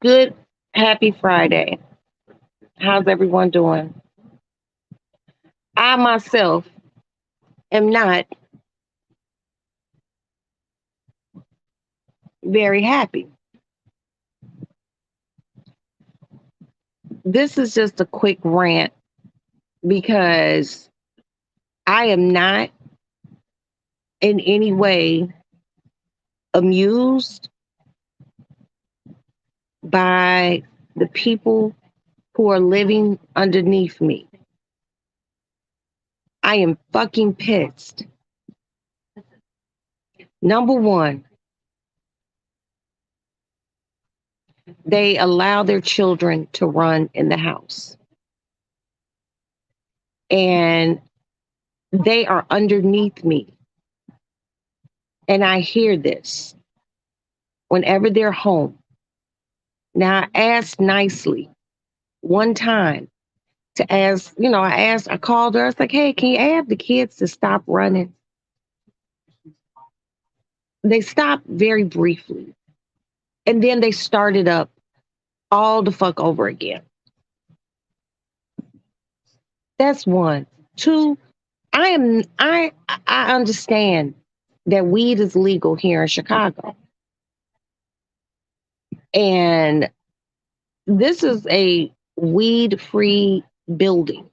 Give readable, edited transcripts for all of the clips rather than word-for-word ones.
Good, happy Friday. How's everyone doing? I myself am not very happy. This is just a quick rant because I am not in any way amused by the people who are living underneath me. I am fucking pissed. Number one, they allow their children to run in the house. And they are underneath me. And I hear this whenever they're home. Now, I asked nicely one time to ask, I called her. I was like, hey, can you ask the kids to stop running? They stopped very briefly. And then they started up all the fuck over again. That's one. Two, I understand that weed is legal here in Chicago. And this is a weed free building.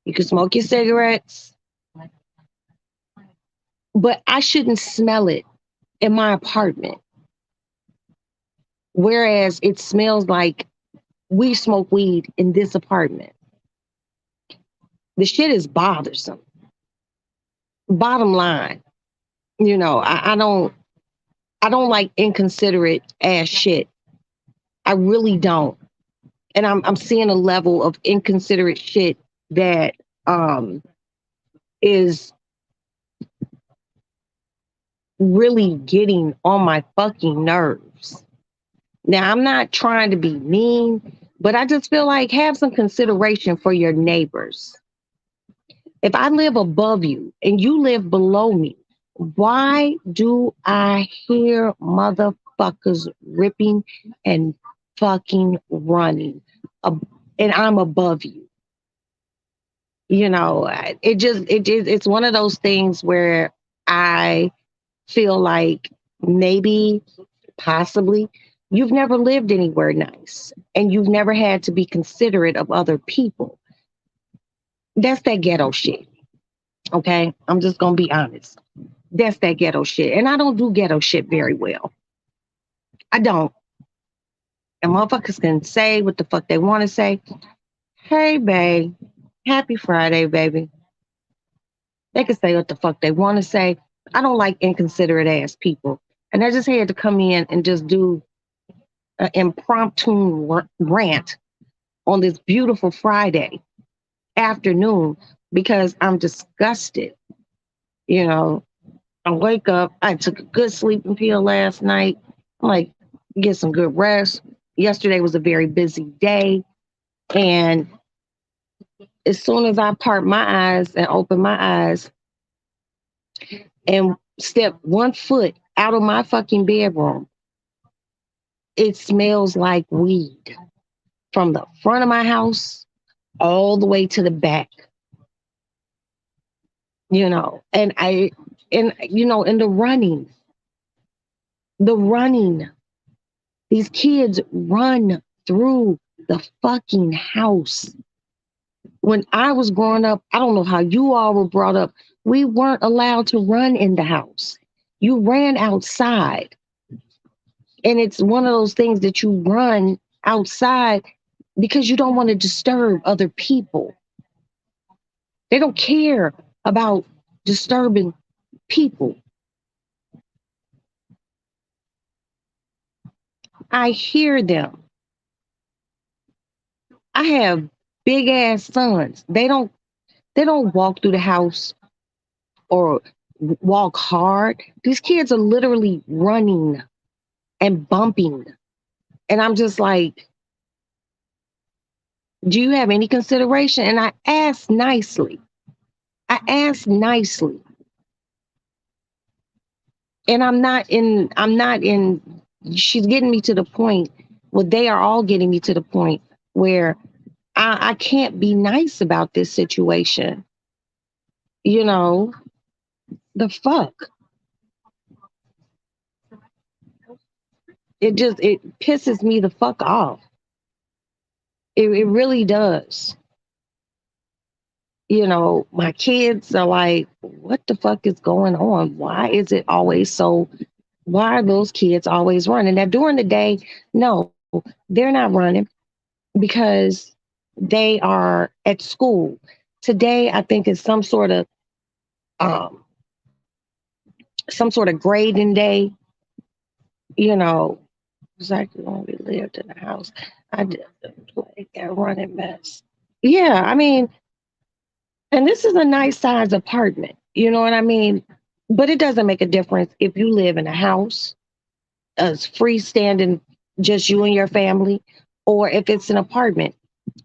You can smoke your cigarettes, but I shouldn't smell it in my apartment. Whereas it smells like we smoke weed in this apartment. The shit is bothersome. Bottom line, I don't like inconsiderate ass shit. I really don't. And I'm seeing a level of inconsiderate shit that is really getting on my fucking nerves. Now, I'm not trying to be mean, but I just feel like have some consideration for your neighbors. If I live above you and you live below me, why do I hear motherfuckers ripping and fucking running? And I'm above you. It's one of those things where I feel like maybe, possibly, you've never lived anywhere nice and you've never had to be considerate of other people. That's that ghetto shit. Okay. I'm just going to be honest. That's that ghetto shit. And I don't do ghetto shit very well. I don't. And motherfuckers can say what the fuck they want to say. Hey, babe. Happy Friday, baby. They can say what the fuck they want to say. I don't like inconsiderate ass people. And I just had to come in and just do an impromptu rant on this beautiful Friday afternoon because I'm disgusted. I wake up, I took a good sleeping pill last night. I'm like, get some good rest. Yesterday was a very busy day. And as soon as I part my eyes and open my eyes and step one foot out of my fucking bedroom, it smells like weed from the front of my house all the way to the back. And the running, these kids run through the fucking house. When I was growing up, I don't know how you all were brought up. We weren't allowed to run in the house. You ran outside. And it's one of those things that you run outside because you don't want to disturb other people. They don't care about disturbing people. I hear them. I have big ass sons. They don't walk through the house or walk hard. These kids are literally running and bumping. And I'm just like, do you have any consideration? And I asked nicely. And I'm not in she's getting me to the point, well, they are all getting me to the point where I can't be nice about this situation. You know, the fuck. It pisses me the fuck off. It really does. My kids are like, what the fuck is going on? Why is it always so? Why are those kids always running? Now, during the day, no, they're not running because they are at school. Today, I think is um, some sort of grading day. You know, exactly when we lived in the house. I did play that running mess. Yeah, I mean, and this is a nice size apartment. You know what I mean? But it doesn't make a difference if you live in a house, a freestanding, just you and your family, or if it's an apartment.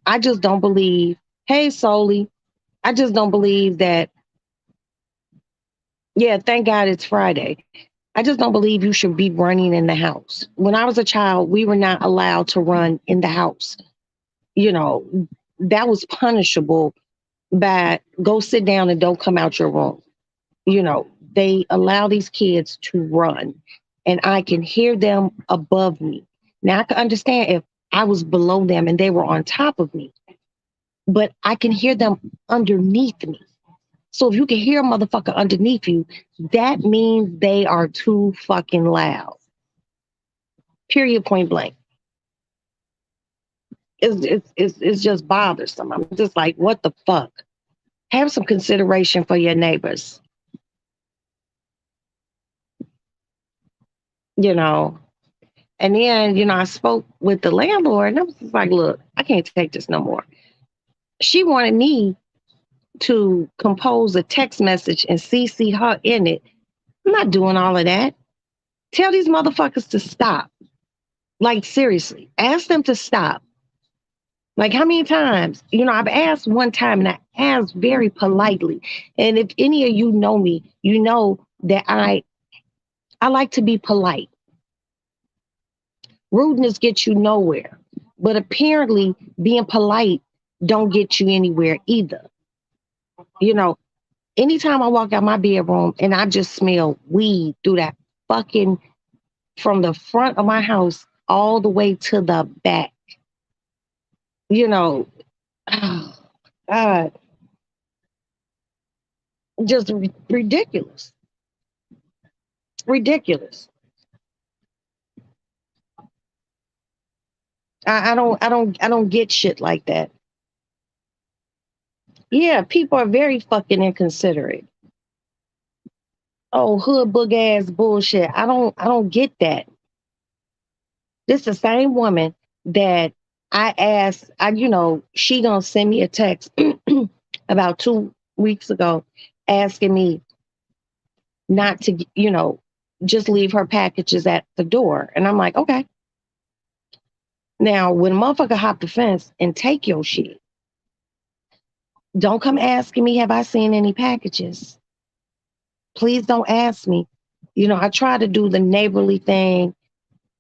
I just don't believe, hey, Soli, I just don't believe that, yeah, thank God it's Friday. I just don't believe you should be running in the house. When I was a child, we were not allowed to run in the house. You know, that was punishable by go sit down and don't come out your room. They allow these kids to run and I can hear them above me. Now I can understand if I was below them and they were on top of me, but I can hear them underneath me. So if you can hear a motherfucker underneath you, that means they are too fucking loud. Period, point blank. It's just bothersome. I'm just like, what the fuck? Have some consideration for your neighbors. You know, And then, I spoke with the landlord and I was just like, look, I can't take this no more. She wanted me to compose a text message and CC her in it. I'm not doing all of that. Tell these motherfuckers to stop. Like, seriously, ask them to stop. Like, how many times? I've asked one time and I asked very politely. And if any of you know me, you know that I like to be polite. Rudeness gets you nowhere. But apparently being polite don't get you anywhere either. You know, Anytime I walk out my bedroom and I just smell weed through that fucking from the front of my house all the way to the back, you know, oh, God, just ridiculous. Ridiculous. I don't get shit like that. Yeah, people are very fucking inconsiderate. Oh, hood book ass bullshit. I don't get that. This the same woman that I asked, she gonna send me a text about 2 weeks ago asking me not to, just leave her packages at the door. And I'm like, okay. Now, when a motherfucker hop the fence and take your shit, don't come asking me, have I seen any packages? Please don't ask me. I try to do the neighborly thing,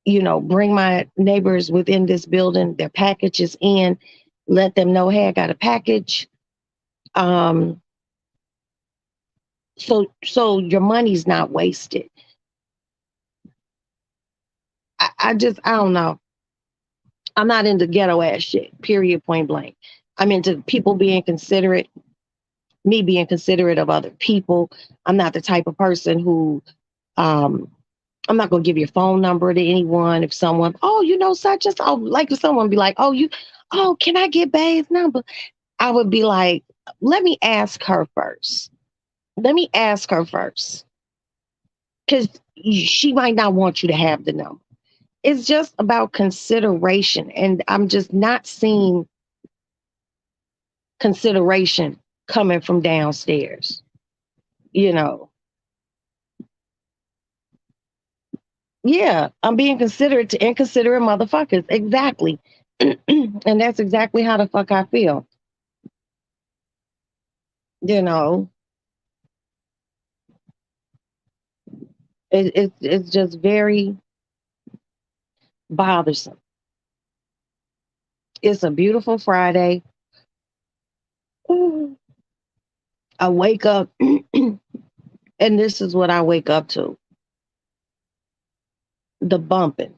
bring my neighbors within this building, their packages in, let them know, hey, I got a package. Um, so your money's not wasted. I don't know. I'm not into ghetto ass shit, period, point blank. I'm into people being considerate, me being considerate of other people. I'm not the type of person who, um, I'm not going to give your phone number to anyone. If someone, oh, such and so, like if someone be like, oh, can I get Bae's number? I would be like, let me ask her first. Let me ask her first. Because she might not want you to have the number. It's just about consideration. And I'm just not seeing consideration coming from downstairs. You know, yeah, I'm being considerate to inconsiderate motherfuckers. Exactly. And that's exactly how the fuck I feel. You know, it's just very, bothersome. It's a beautiful Friday. Ooh. I wake up, and this is what I wake up to: the bumping,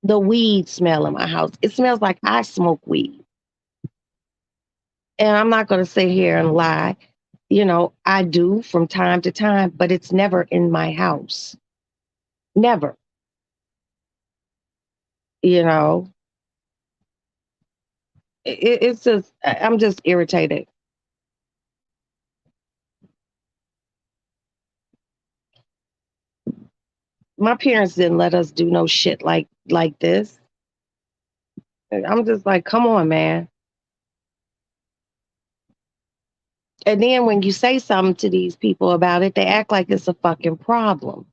the weed smell in my house. It smells like I smoke weed. And I'm not going to sit here and lie. I do from time to time, but it's never in my house. Never. You know, it's just, I'm just irritated. My parents didn't let us do no shit like this. I'm just like, come on, man. And then when you say something to these people about it, they act like it's a fucking problem,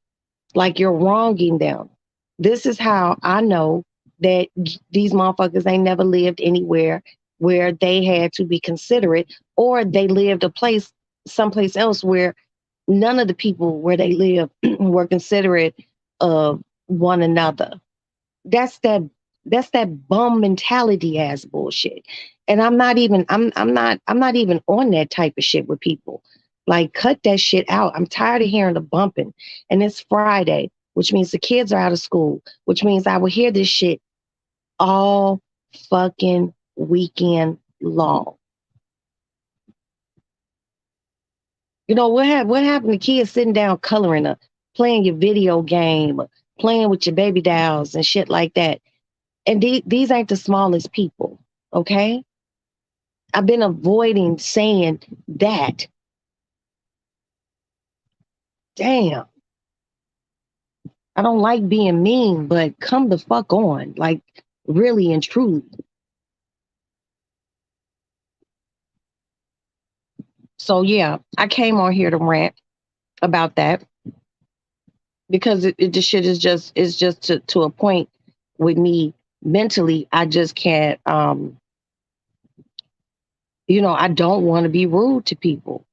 like you're wronging them. This is how I know that these motherfuckers ain't never lived anywhere where they had to be considerate, or they lived someplace else where none of the people where they live were considerate of one another. That's that bum mentality ass bullshit. And I'm not even on that type of shit with people. Like, cut that shit out. I'm tired of hearing the bumping. And it's Friday, which means the kids are out of school, which means I will hear this shit all fucking weekend long. What happened to kids sitting down coloring or playing your video game, or playing with your baby dolls and shit like that. And these ain't the smallest people, okay? I've been avoiding saying that. Damn, I don't like being mean, but come the fuck on, like, really and truly. So yeah, I came on here to rant about that because the shit is just to a point with me mentally. I just can't. I don't want to be rude to people,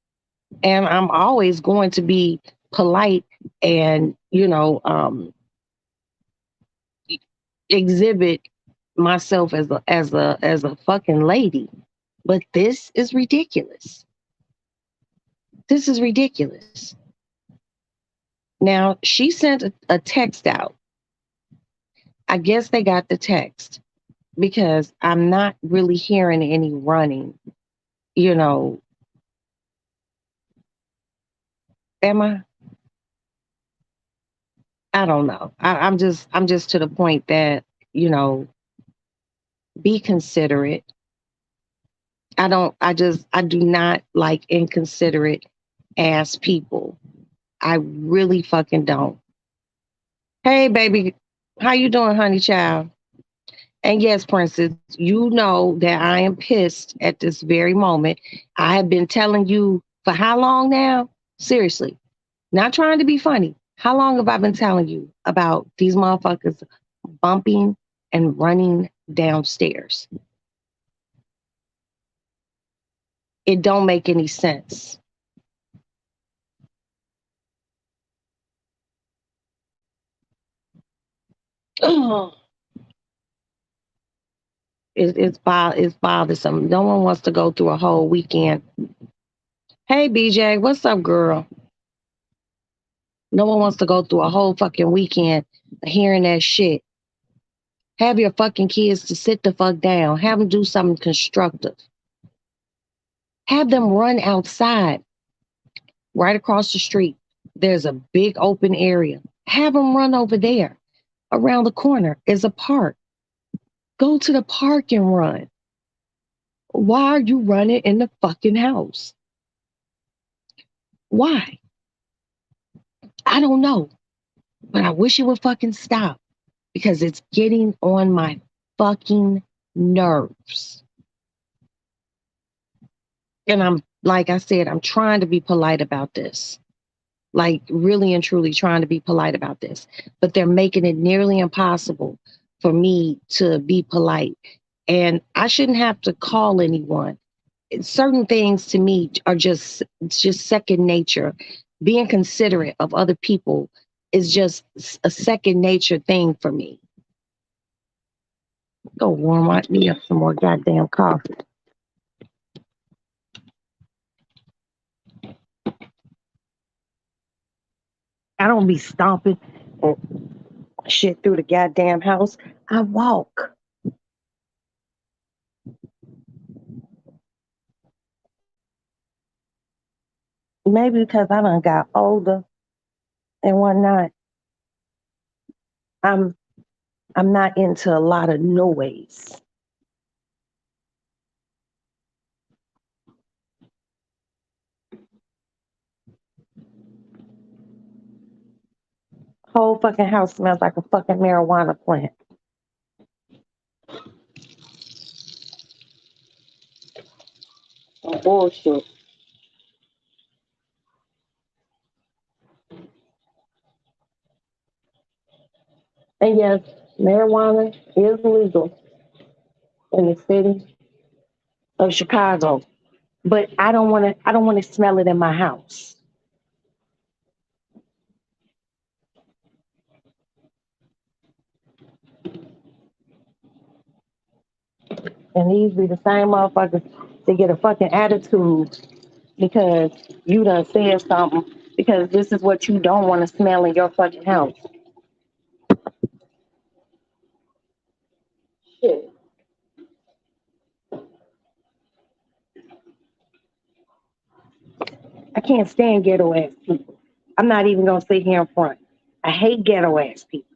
and I'm always going to be polite and exhibit myself as a fucking lady. But this is ridiculous. This is ridiculous. Now, she sent a text out. I guess they got the text because I'm not really hearing any running. You know, am I? I don't know. I'm just to the point that, you know, be considerate. I do not like inconsiderate ass people. I really fucking don't. Hey baby, how you doing, honey child? And yes, Princess, you know that I am pissed at this very moment. I have been telling you for how long now? Seriously, not trying to be funny. How long have I been telling you about these motherfuckers bumping and running downstairs? It don't make any sense. Ugh. It's bothersome. No one wants to go through a whole weekend. Hey, BJ, what's up, girl? No one wants to go through a whole fucking weekend hearing that shit. Have your fucking kids to sit the fuck down. Have them do something constructive. Have them run outside right across the street. There's a big open area. Have them run over there. Around the corner is a park. Go to the park and run. Why are you running in the fucking house? Why? I don't know, but I wish it would fucking stop because it's getting on my fucking nerves. And like I said, I'm trying to be polite about this. Like, really and truly trying to be polite about this. But they're making it nearly impossible for me to be polite. And I shouldn't have to call anyone. Certain things to me are just second nature. Being considerate of other people is just a second nature thing for me. Go me up some more goddamn coffee. I don't be stomping shit through the goddamn house. I walk. Maybe because I done got older and whatnot. I'm I'm not into a lot of noise. Whole fucking house smells like a fucking marijuana plant. Some bullshit. And yes, marijuana is legal in the city of Chicago, but I don't want to. I don't want to smell it in my house. And these be the same motherfuckers that get a fucking attitude because you done said something because this is what you don't want to smell in your fucking house. Shit. I can't stand ghetto ass people. I'm not even gonna sit here in front. I hate ghetto ass people.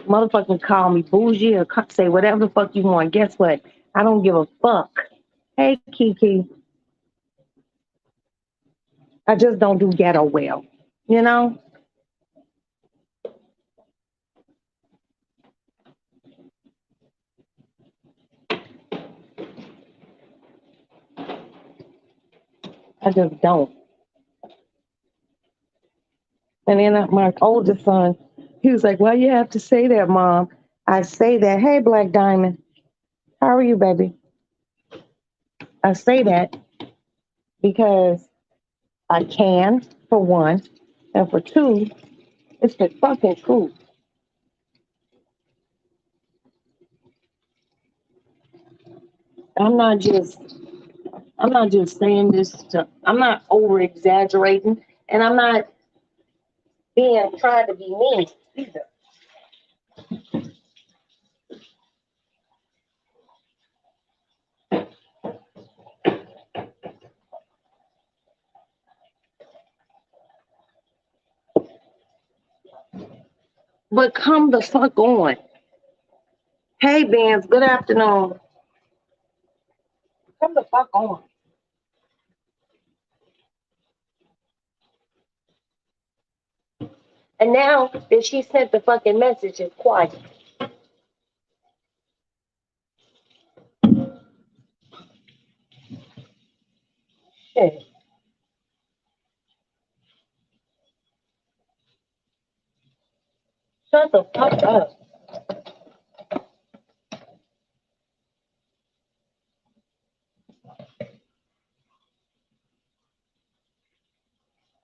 Motherfucking call me bougie or say whatever the fuck you want. Guess what? I don't give a fuck. Hey Kiki, I just don't do ghetto well. You know? I just don't. And then my oldest son, he was like, "Why you have to say that, Mom?" I say that, "Hey, Black Diamond, how are you, baby?" I say that because I can, for one, and for two, it's the fucking truth. I'm not just, I'm not just saying this to, I'm not over exaggerating, and I'm not being trying to be mean either. But come the fuck on. Hey, Vance, good afternoon. Come the fuck on. And now that she sent the fucking message, it's quiet. Shit. Shut the fuck up.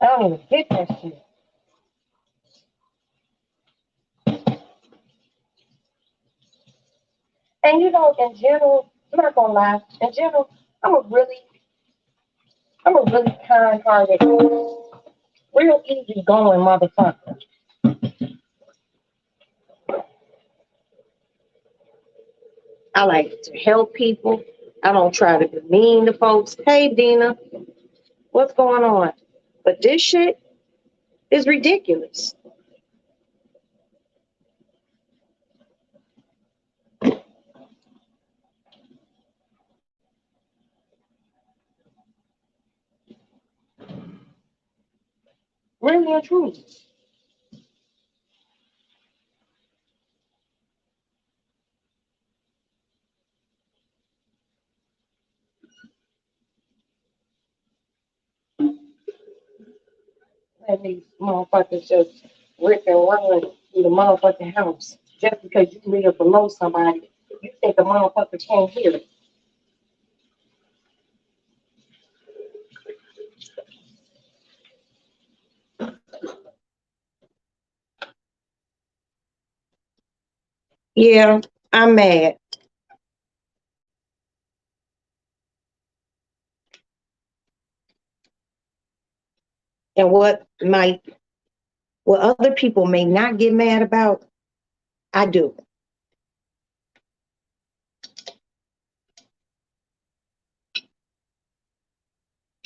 I don't even get that shit. And you know, in general, I'm not gonna lie. In general, I'm a really, I'm a really kind-hearted, real easy-going motherfucker. I like to help people. I don't try to be mean to folks. Hey, Dina, what's going on? But this shit is ridiculous. Really and truly. And these motherfuckers just rip and run through the motherfucking house. Just because you live below somebody, you think a motherfucker can't hear it. Yeah, I'm mad. And what other people may not get mad about, I do.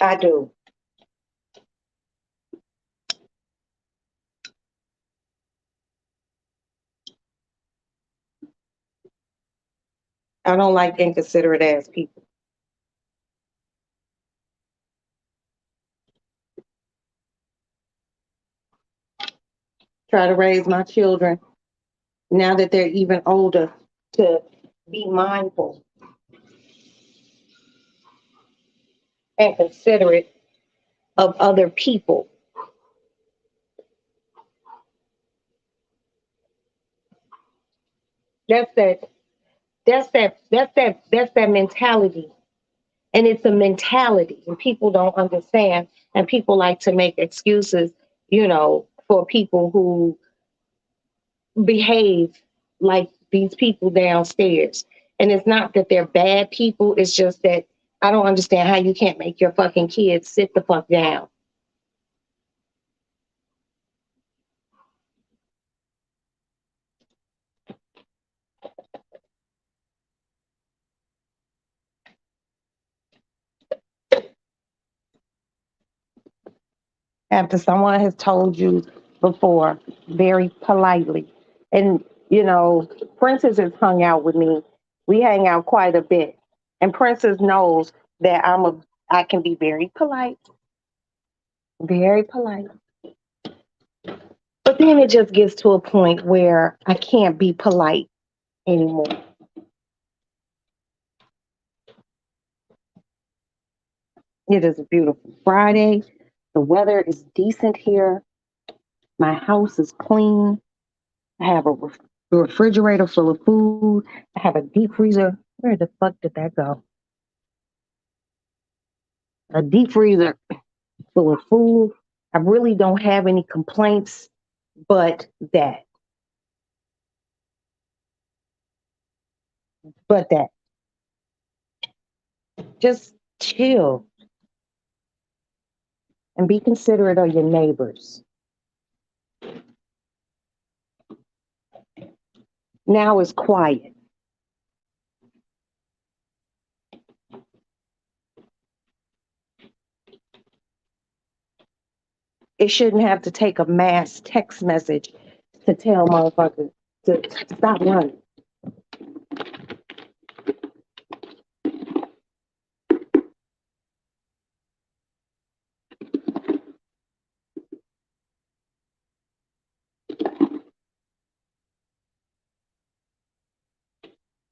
I do. I don't like inconsiderate ass people. Try to raise my children now that they're even older to be mindful and considerate of other people. That's that. That's that mentality. And it's a mentality, and people don't understand. And people like to make excuses, for people who behave like these people downstairs. And it's not that they're bad people, it's just that I don't understand how you can't make your fucking kids sit the fuck down. After someone has told you before, very politely. And, Princess has hung out with me. We hang out quite a bit. And Princess knows that I can be very polite, very polite. But then it just gets to a point where I can't be polite anymore. It is a beautiful Friday. The weather is decent here. My house is clean. I have a refrigerator full of food. I have a deep freezer. Where the fuck did that go? A deep freezer full of food. I really don't have any complaints, but that, but that. Just chill and be considerate of your neighbors. Now it's quiet. It shouldn't have to take a mass text message to tell motherfuckers to stop running.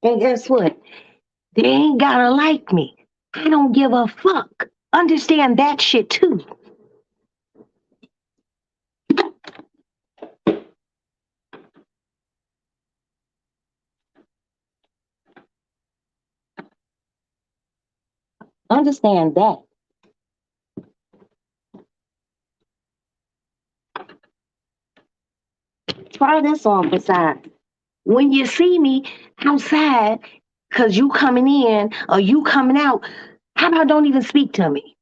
And guess what? They ain't gotta like me. I don't give a fuck. Understand that shit too. Understand that. Try this on for size. When you see me outside, cause you coming in or you coming out, how about don't even speak to me?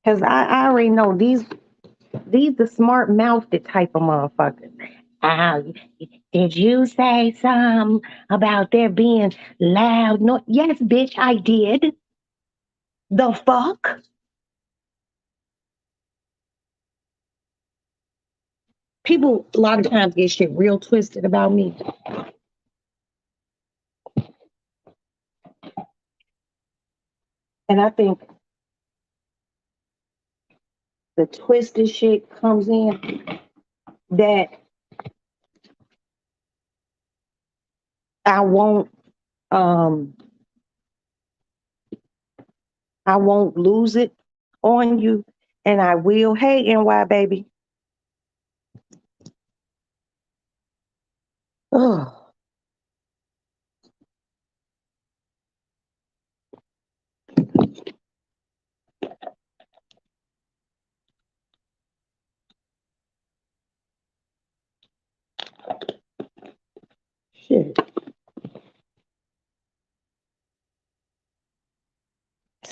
Cause I already know these the smart mouthed type of motherfuckers. Ah, did you say something about there being loud? No, yes, bitch, I did. The fuck? People a lot of times get shit real twisted about me. And I think the twisted shit comes in that I won't um I won't lose it on you, and I will. Hey, NY baby. Oh,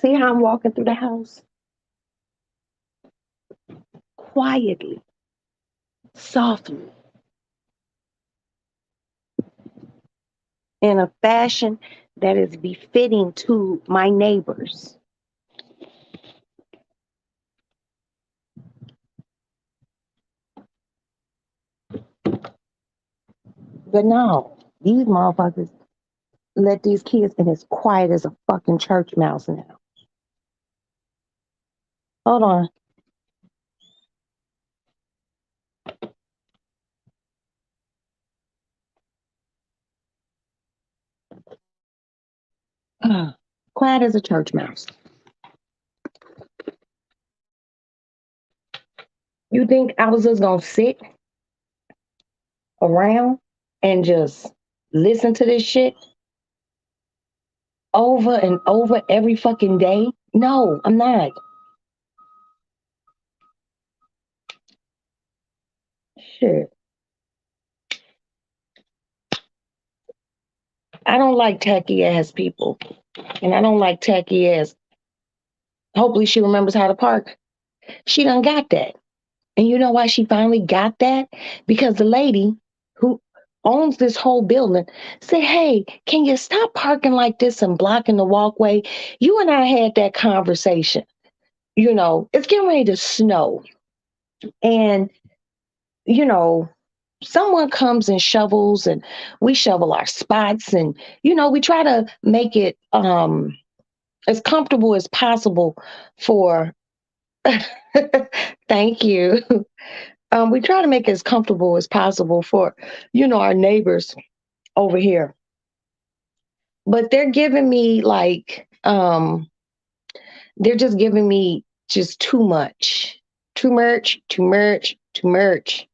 See how I'm walking through the house? Quietly, softly, in a fashion that is befitting to my neighbors. But no, these motherfuckers let these kids, and it's quiet as a fucking church mouse now. Hold on. Quiet as a church mouse. You think I was just gonna sit around and just listen to this shit over and over every fucking day? No, I'm not. Shit. I don't like tacky ass people. And I don't like tacky ass. Hopefully she remembers how to park. She done got that. And you know why she finally got that? Because the lady who owns this whole building said, hey, can you stop parking like this and blocking the walkway? You and I had that conversation. You know, it's getting ready to snow. And, you know, someone comes and shovels and we shovel our spots and, you know, we try to make it as comfortable as possible for thank you. We try to make it as comfortable as possible for, you know, our neighbors over here. But they're giving me like, they're just giving me just too much. Too much, too much, too much.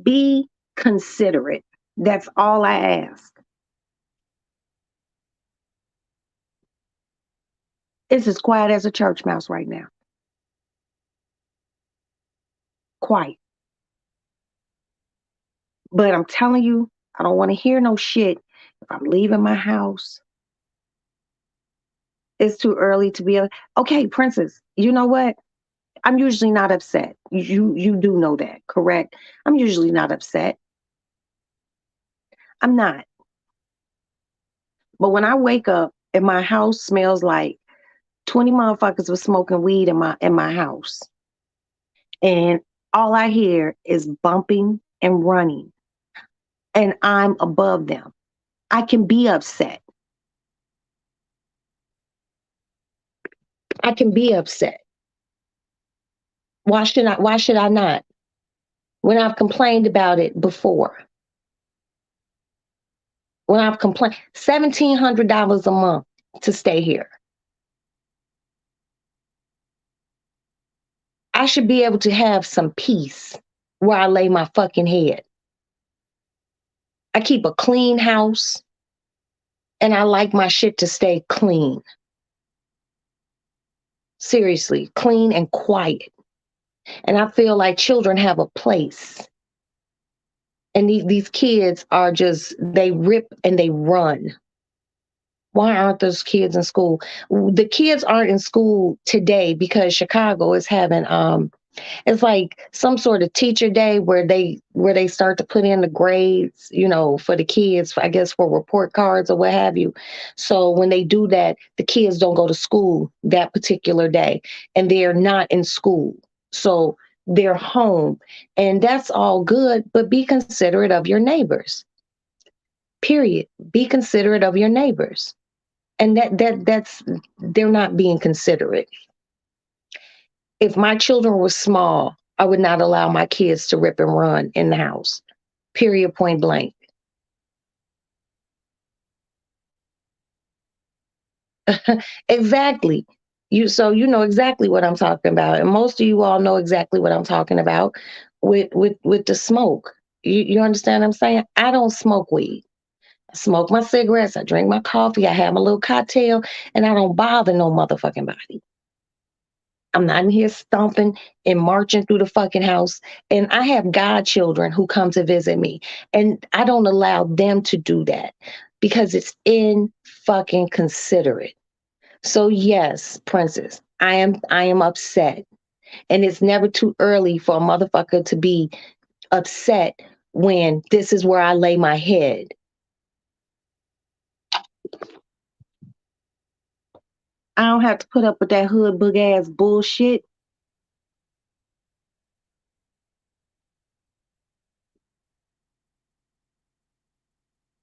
Be considerate. That's all I ask. It's as quiet as a church mouse right now. Quiet. But I'm telling you, I don't want to hear no shit. If I'm leaving my house, it's too early to be okay, Princess. You know what? I'm usually not upset. You do know that, correct? I'm usually not upset. I'm not. But when I wake up and my house smells like 20 motherfuckers was smoking weed in my house, and all I hear is bumping and running, and I'm above them, I can be upset. I can be upset. Why should I not? When I've complained about it before. When I've complained $1,700 a month to stay here. I should be able to have some peace where I lay my fucking head. I keep a clean house and I like my shit to stay clean. Seriously, clean and quiet. And I feel like children have a place. And these kids are just, they rip and they run. Why aren't those kids in school? The kids aren't in school today because Chicago is having it's like some sort of teacher day where they start to put in the grades, you know, for the kids, I guess for report cards or what have you. So when they do that, the kids don't go to school that particular day and they're not in school. So they're home and that's all good, but be considerate of your neighbors. Period. Be considerate of your neighbors. And that's they're not being considerate. If my children were small, I would not allow my kids to rip and run in the house. Period, point blank. Exactly. You know exactly what I'm talking about. And most of you all know exactly what I'm talking about with the smoke. You understand what I'm saying? I don't smoke weed. I smoke my cigarettes, I drink my coffee, I have my little cocktail, and I don't bother no motherfucking body. I'm not in here stomping and marching through the fucking house. And I have godchildren who come to visit me, and I don't allow them to do that. because it's in fucking considerate. So yes, princess, I am upset. And it's never too early for a motherfucker to be upset when this is where I lay my head. I don't have to put up with that hood book ass bullshit.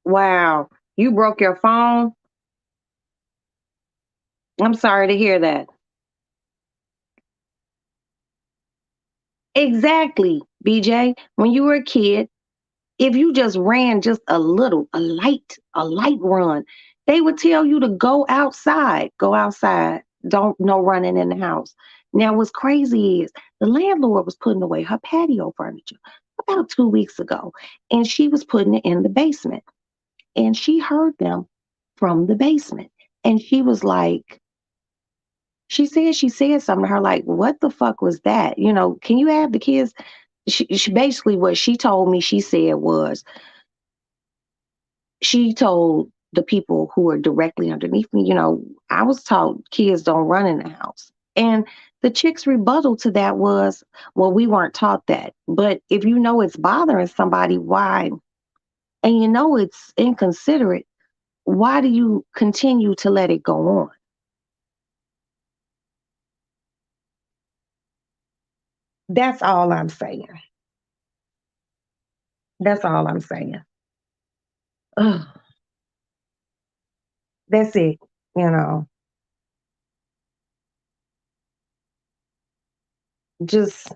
Wow. You broke your phone? I'm sorry to hear that. Exactly, BJ. When you were a kid, if you just ran just a little, a light run, they would tell you to go outside. Go outside. Don't no running in the house. Now what's crazy is the landlord was putting away her patio furniture about 2 weeks ago, and she was putting it in the basement. And she heard them from the basement. And she was like, she said something to her like, what the fuck was that? Can you have the kids? She basically what she told me she said was she told the people who were directly underneath me, I was taught kids don't run in the house. And the chick's rebuttal to that was, well, we weren't taught that. But if you know it's bothering somebody, why? And you know it's inconsiderate, why do you continue to let it go on? That's all I'm saying. That's all I'm saying. Ugh, that's it. You know, just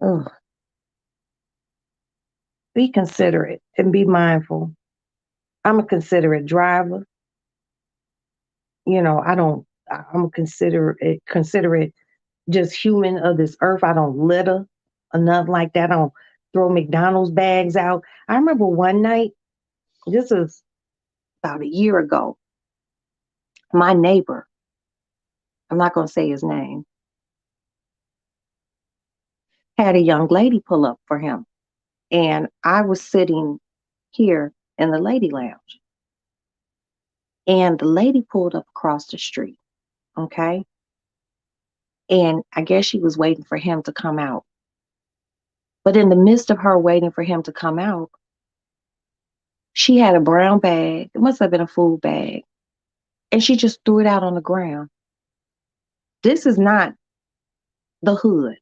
ugh, be considerate and be mindful. I'm a considerate driver. I don't. I'm a considerate, just human of this earth. I don't litter or nothing like that. I don't throw McDonald's bags out. I remember one night. This was about a year ago. My neighbor. I'm not going to say his name. Had a young lady pull up for him, and I was sitting here in the lady lounge, and the lady pulled up across the street. Okay, and I guess she was waiting for him to come out. But in the midst of her waiting for him to come out, she had a brown bag. It must have been a food bag. And she just threw it out on the ground. This is not the hood.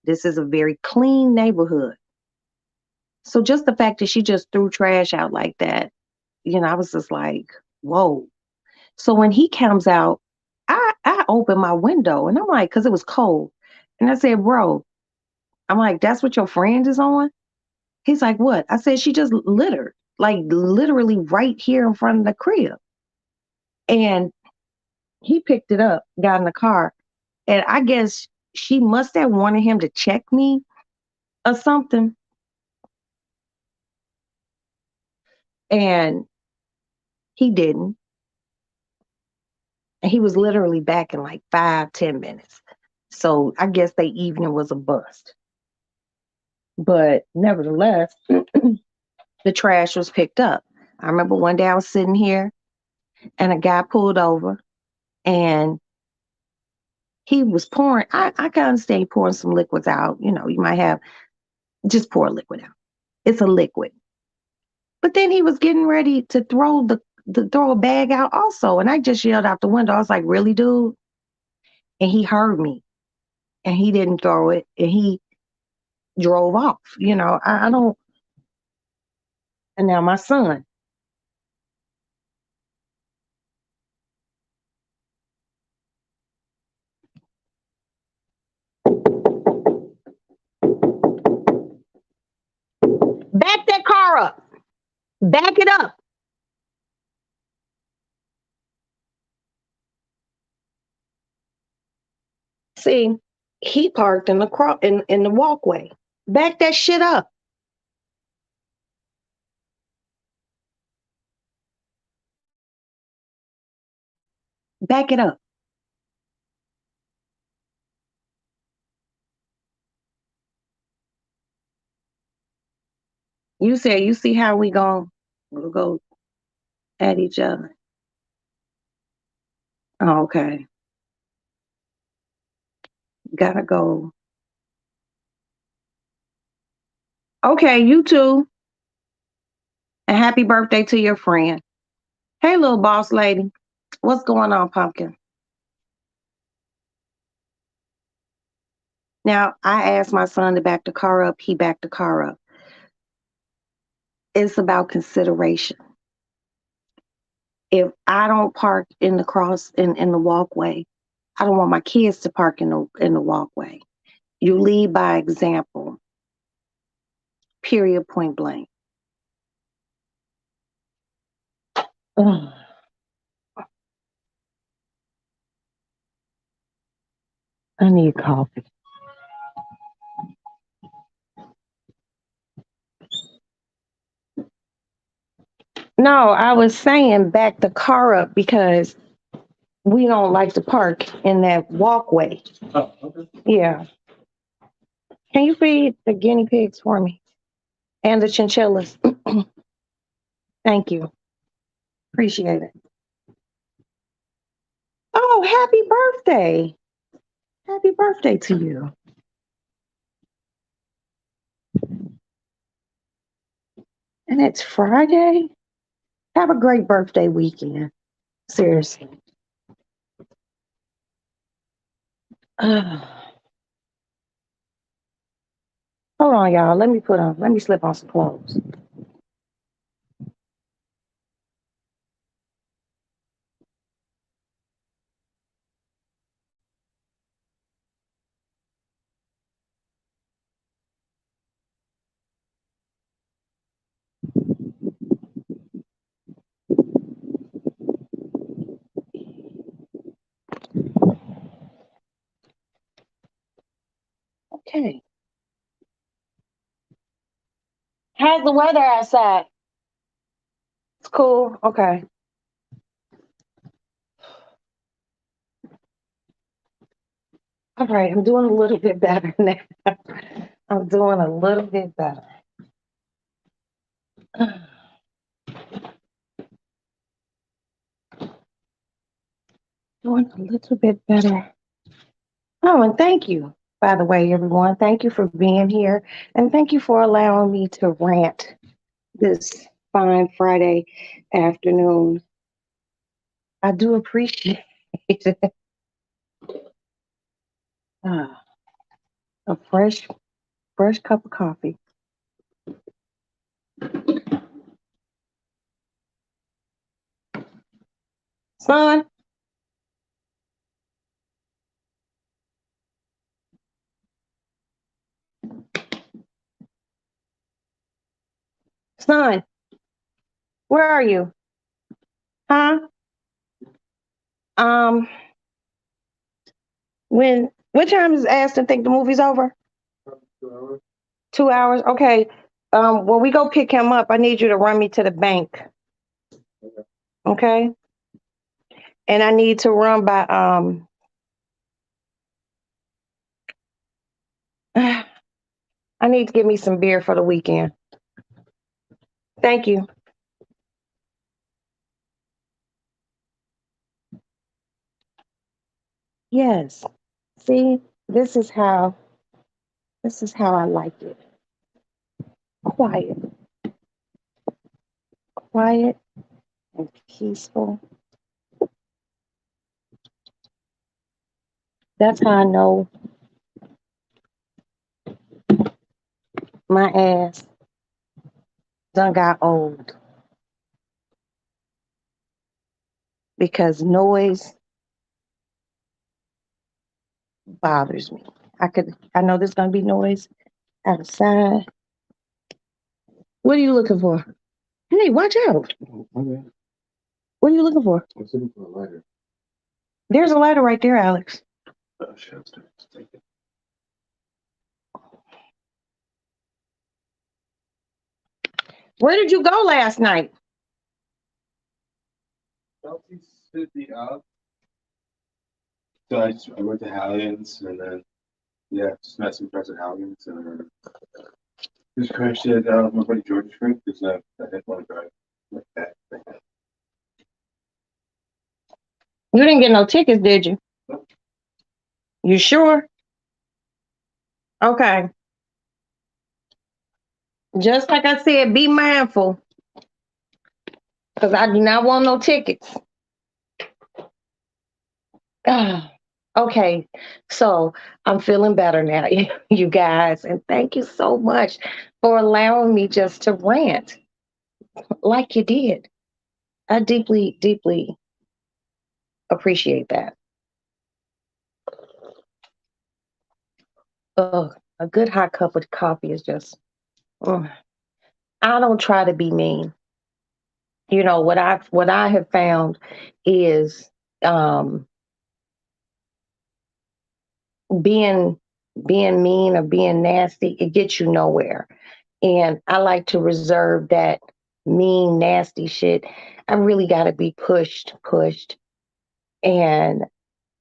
This is a very clean neighborhood. So just the fact that she just threw trash out like that, I was just like, whoa. So when he comes out, I open my window and I'm like, because it was cold. And I said, bro, I'm like, that's what your friend is on? He's like, what? I said, she just littered, like literally right here in front of the crib. And he picked it up, got in the car, and I guess she must have wanted him to check me or something. And he didn't. And he was literally back in like 5, 10 minutes. So I guess the evening was a bust. But nevertheless, the trash was picked up. I remember one day I was sitting here and a guy pulled over and he was pouring. I can understand pouring some liquids out. You might have just pour liquid out. It's a liquid. But then he was getting ready to throw a bag out also. And I just yelled out the window. I was like, really, dude? And he heard me and he didn't throw it and he drove off. I don't. And now my son, back that car up, back it up. See, he parked in the walkway. Back that shit up. Back it up. You said you see how we'll go at each other. Oh, okay. Gotta go. Okay, you too. And happy birthday to your friend. Hey, little boss lady. What's going on, Pumpkin? Now, I asked my son to back the car up. He backed the car up. It's about consideration. If I don't park in the in the walkway, I don't want my kids to park in the walkway. You lead by example. Period. Point blank. Ugh, I need coffee. No, I was saying back the car up because we don't like to park in that walkway. Oh, okay. Yeah. Can you feed the guinea pigs for me and the chinchillas? Thank you. Appreciate it. Oh, happy birthday. Happy birthday to you. And it's Friday. Have a great birthday weekend. Seriously. Uh, hold on, y'all. Let me slip on some clothes. Okay. How's the weather outside? It's cool. Okay. All right. I'm doing a little bit better now. I'm doing a little bit better. Doing a little bit better. Oh, and thank you, by the way, everyone. Thank you for being here. And thank you for allowing me to rant this fine Friday afternoon. I do appreciate it. Ah, a fresh cup of coffee. Son, son, where are you? Huh? Um, what time is Aston think the movie's over? 2 hours. 2 hours? Okay. When we go pick him up, I need you to run me to the bank. Okay? And I need to run by I need to get me some beer for the weekend. Thank you. Yes. See, this is how I like it. Quiet, quiet and peaceful. That's how I know my ass done got old because noise bothers me. I know there's gonna be noise outside. What are you looking for? Hey, watch out. Okay. What are you looking for? I'm looking for a lighter. There's a lighter right there, Alex. Oh, shit. Where did you go last night? Chelsea stood me up. So I went to Hallian's and then, yeah, just met some friends at Hallian's and This crash said, my buddy George Frank is I didn't want to drive like that. You didn't get no tickets, did you? You sure? Okay. Just like I said, be mindful because I do not want no tickets. Ah, okay. So I'm feeling better now, you guys. And thank you so much for allowing me just to rant like you did. I deeply, deeply appreciate that. Oh, a good hot cup of coffee is just, mm. I don't try to be mean. What I have found is um being being mean or being nasty, it gets you nowhere. And I like to reserve that mean, nasty shit. I really got to be pushed. And,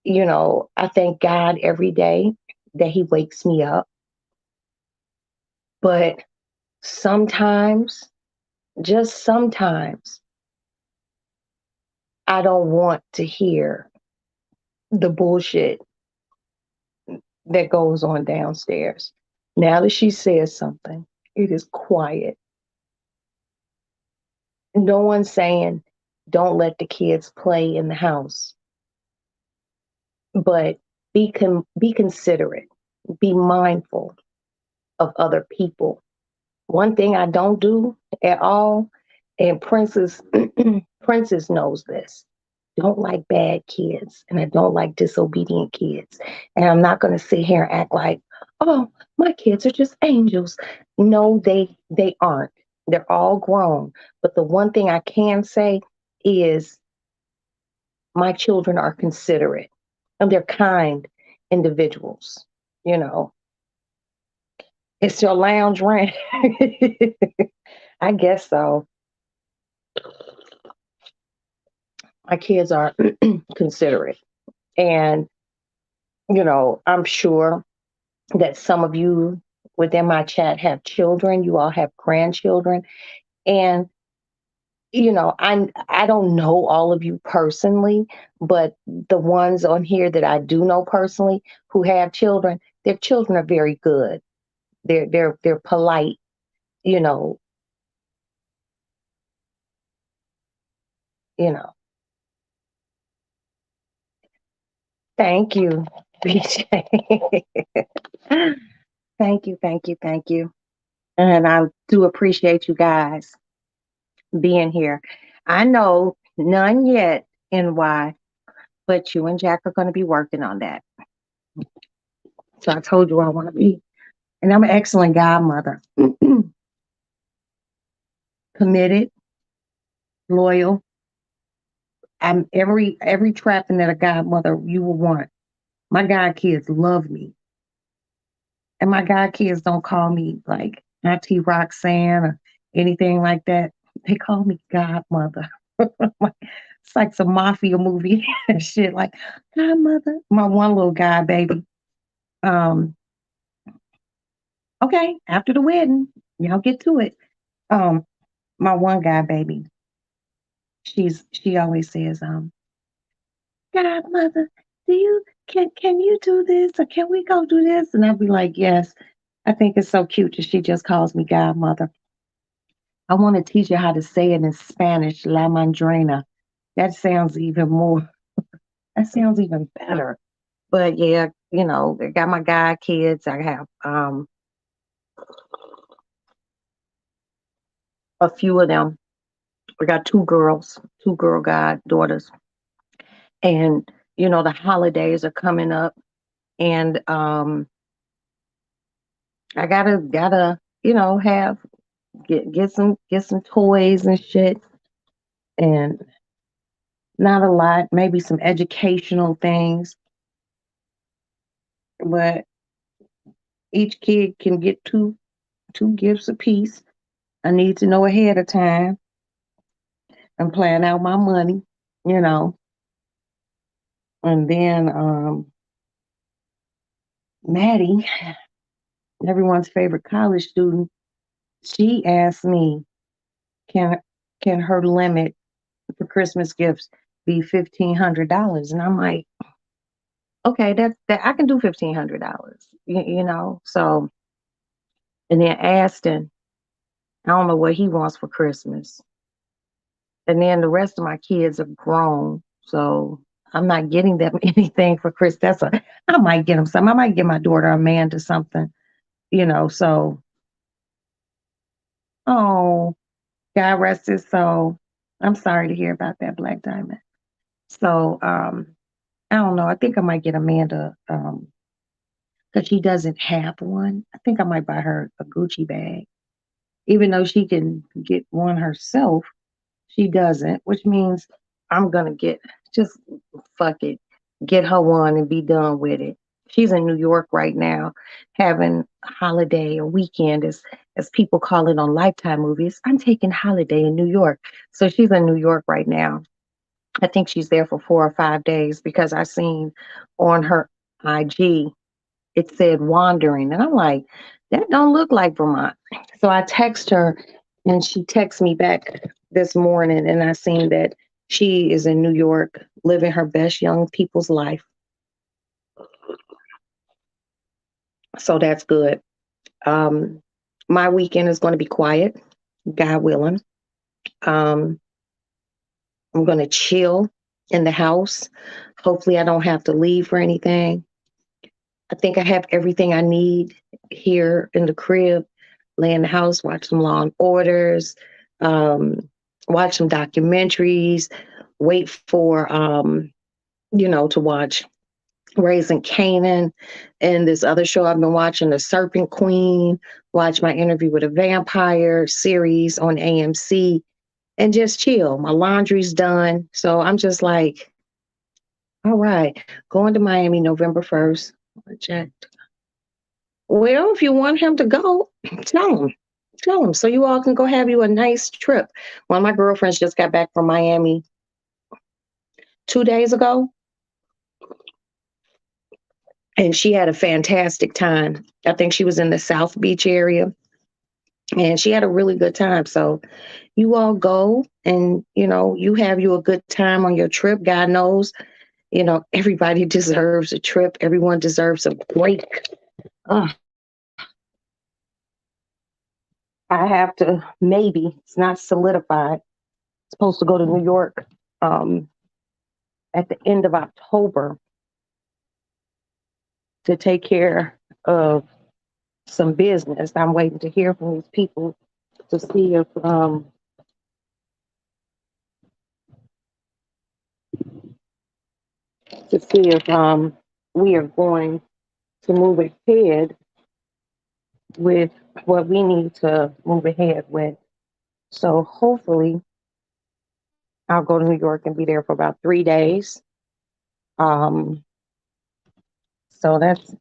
I thank God every day that He wakes me up. But sometimes, just sometimes, I don't want to hear the bullshit that goes on downstairs. Now that she says something, it is quiet. No one's saying, don't let the kids play in the house, but be considerate, be mindful of other people. One thing I don't do at all, and Princess Princess knows this. Don't like bad kids, and I don't like disobedient kids. And I'm not going to sit here and act like, oh, my kids are just angels. No, they aren't. They're all grown. But the one thing I can say is my children are considerate and they're kind individuals. You know, it's your lounge rant. I guess so. My kids are considerate. And, I'm sure that some of you within my chat have children, you all have grandchildren. And, I don't know all of you personally, but the ones on here that I do know personally who have children, their children are very good. They're polite, you know, you know. Thank you, BJ. Thank you. And I do appreciate you guys being here. I know none yet NY, but you and Jack are going to be working on that. So I told you I want to be, and I'm an excellent godmother, committed, loyal. I'm every trapping that a godmother you will want. My god kids love me, and my god kids don't call me like Auntie Roxanne or anything like that. They call me godmother. It's like some mafia movie and shit. Like godmother, my one little guy baby. Um, okay, after the wedding, y'all get to it. Um, my one guy baby, she always says, godmother, can you do this or can we go do this? And I'll be like, yes. I think it's so cute that she just calls me godmother. I want to teach her how to say it in Spanish, la mandrina. That sounds even more, that sounds even better. But yeah, I got my guy kids. I have a few of them. We got two girls, two girl goddaughters. And the holidays are coming up and I gotta have get some toys and shit, and not a lot, maybe some educational things, but each kid can get two gifts apiece. I need to know ahead of time and plan out my money, you know. And then Maddie, everyone's favorite college student. She asked me, can can her limit for Christmas gifts be $1,500? And I'm like, okay, that I can do $1,500. So and then Aston, I don't know what he wants for Christmas. And then the rest of my kids are grown, so I'm not getting them anything for Chris. I might get them something. I might get my daughter Amanda something, So, oh, God rest his soul. I'm sorry to hear about that, Black Diamond. So, I don't know. I think I might get Amanda, because she doesn't have one. I think I might buy her a Gucci bag, even though she can get one herself. She doesn't, which means I'm gonna just fuck it, get her one and be done with it. She's in New York right now, having a holiday or weekend, as people call it on Lifetime movies. I'm taking holiday in New York, so she's in New York right now. I think she's there for 4 or 5 days because I seen on her IG it said wandering. And I'm like, that don't look like Vermont. So I text her and she texts me back this morning and I seen that she is in New York living her best young people's life. So that's good. Um, my weekend is going to be quiet, God willing. Um, I'm going to chill in the house. Hopefully, I don't have to leave for anything. I think I have everything I need here in the crib. Lay in the house, watch some Law and Orders, um, watch some documentaries, wait for to watch Raising Canaan and this other show I've been watching, The Serpent Queen, watch my interview with a vampire series on AMC and just chill. My laundry's done. So I'm just like, all right, going to Miami November 1st. Check. Well, if you want him to go, tell him. Tell him so you all can go have you a nice trip. One of my girlfriends just got back from Miami 2 days ago, and she had a fantastic time. I think she was in the South Beach area, and she had a really good time. So you all go and, you have you a good time on your trip. God knows, everybody deserves a trip. Everyone deserves a break. Uh, I have to, maybe, it's not solidified, supposed to go to New York um, at the end of October to take care of some business. I'm waiting to hear from these people to see if we are going to move ahead with what we need to move ahead with. So hopefully I'll go to New York and be there for about 3 days. Um, so that's